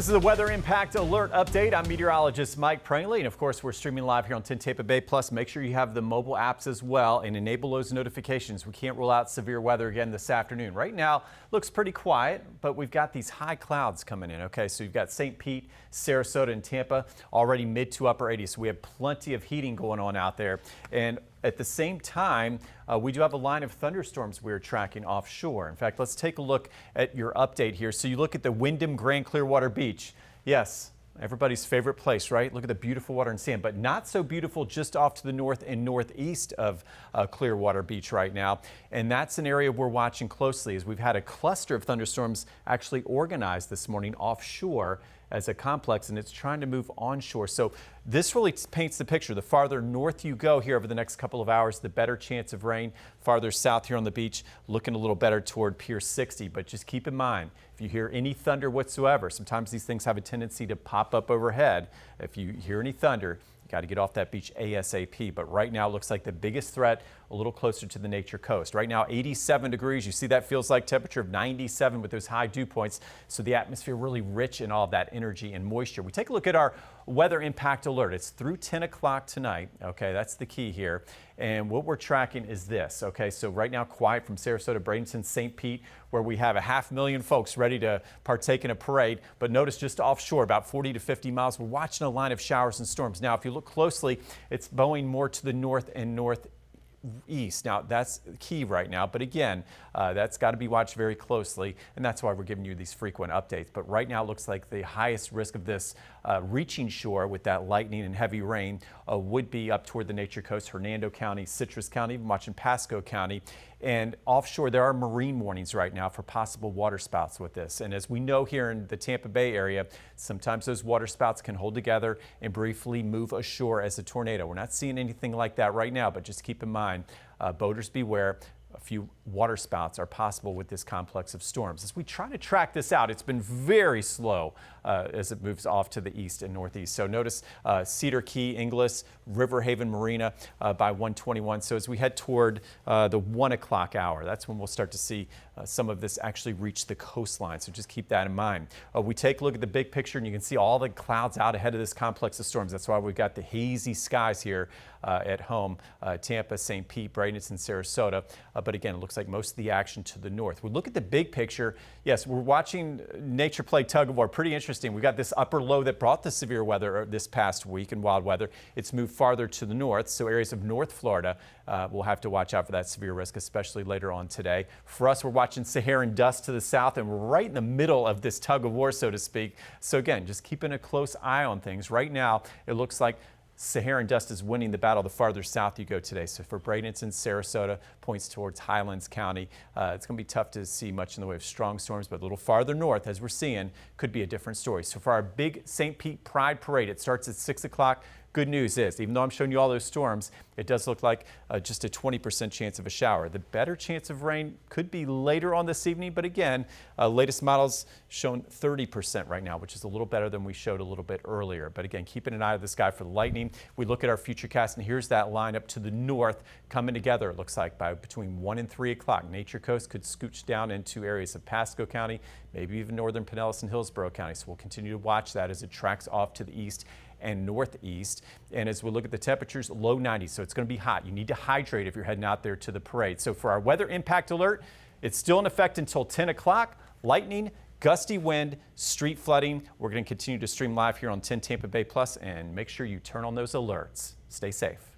This is a weather impact alert update. I'm meteorologist Mike Prangley, and of course we're streaming live here on 10 Tampa Bay Plus. Make sure you have the mobile apps as well and enable those notifications. We can't rule out severe weather again this afternoon. Right now looks pretty quiet, but we've got these high clouds coming in. Okay, so you've got St. Pete, Sarasota, and Tampa already mid to upper 80s. So we have plenty of heating going on out there. And at the same time, we do have a line of thunderstorms we're tracking offshore. In fact, let's take a look at your update here. So you look at the Wyndham Grand Clearwater Beach. Yes, everybody's favorite place, right? Look at the beautiful water and sand, but not so beautiful just off to the north and northeast of Clearwater Beach right now. And that's an area we're watching closely as we've had a cluster of thunderstorms actually organized this morning offshore as a complex, and it's trying to move onshore. So this really paints the picture. The farther north you go here over the next couple of hours, the better chance of rain. Farther south here on the beach, looking a little better toward Pier 60. But just keep in mind, if you hear any thunder whatsoever, sometimes these things have a tendency to pop up overhead. If you hear any thunder, got to get off that beach ASAP. But right now it looks like the biggest threat a little closer to the nature coast. Right now 87 degrees. You see that feels like temperature of 97 with those high dew points. So the atmosphere really rich in all of that energy and moisture. We take a look at our weather impact alert. It's through 10 o'clock tonight. Okay, that's the key here. And what we're tracking is this. Okay, so right now quiet from Sarasota, Bradenton, St. Pete, where we have 500,000 folks ready to partake in a parade. But notice just offshore, about 40 to 50 miles, we're watching a line of showers and storms. Now, if you look closely, it's bowing more to the north and northeast. Now, that's key right now, but again, that's got to be watched very closely, and that's why we're giving you these frequent updates. But right now, it looks like the highest risk of this reaching shore with that lightning and heavy rain would be up toward the Nature Coast, Hernando County, Citrus County, even watching Pasco County. And offshore, there are marine warnings right now for possible water spouts with this. And as we know here in the Tampa Bay area, sometimes those water spouts can hold together and briefly move ashore as a tornado. We're not seeing anything like that right now, but just keep in mind, boaters beware. A few water spouts are possible with this complex of storms. As we try to track this out, it's been very slow as it moves off to the east and northeast. So notice Cedar Key, Inglis, River Haven Marina by 1:21. So as we head toward the 1 o'clock hour, that's when we'll start to see some of this actually reach the coastline. So just keep that in mind. We take a look at the big picture and you can see all the clouds out ahead of this complex of storms. That's why we've got the hazy skies here at home, Tampa, St. Pete, Bradenton, Sarasota. But again, it looks like most of the action to the north. We look at the big picture. Yes, we're watching nature play tug of war. Pretty interesting. We got this upper low that brought the severe weather this past week and wild weather. It's moved farther to the north. So areas of North Florida will have to watch out for that severe risk, especially later on today. For us, we're watching Saharan dust to the south, and we're right in the middle of this tug of war, so to speak. So again, just keeping a close eye on things. Right now, it looks like Saharan dust is winning the battle the farther south you go today. So for Bradenton, Sarasota, points towards Highlands County. It's going to be tough to see much in the way of strong storms, but a little farther north, as we're seeing, could be a different story. So for our big St. Pete Pride Parade, it starts at 6 o'clock. Good news is, even though I'm showing you all those storms, it does look like just a 20% chance of a shower. The better chance of rain could be later on this evening, but again, latest models showing 30% right now, which is a little better than we showed a little bit earlier. But again, keeping an eye on the sky for the lightning. We look at our future cast, and here's that line up to the north coming together, it looks like, by between 1 and 3 o'clock. Nature Coast could scooch down into areas of Pasco County, maybe even northern Pinellas and Hillsborough County. So we'll continue to watch that as it tracks off to the east and northeast. And as we look at the temperatures, low 90s, so it's going to be hot. You need to hydrate if you're heading out there to the parade. So for our weather impact alert, it's still in effect until 10 o'clock. Lightning, gusty wind, street flooding. We're going to continue to stream live here on 10 Tampa Bay Plus, and make sure you turn on those alerts. Stay safe.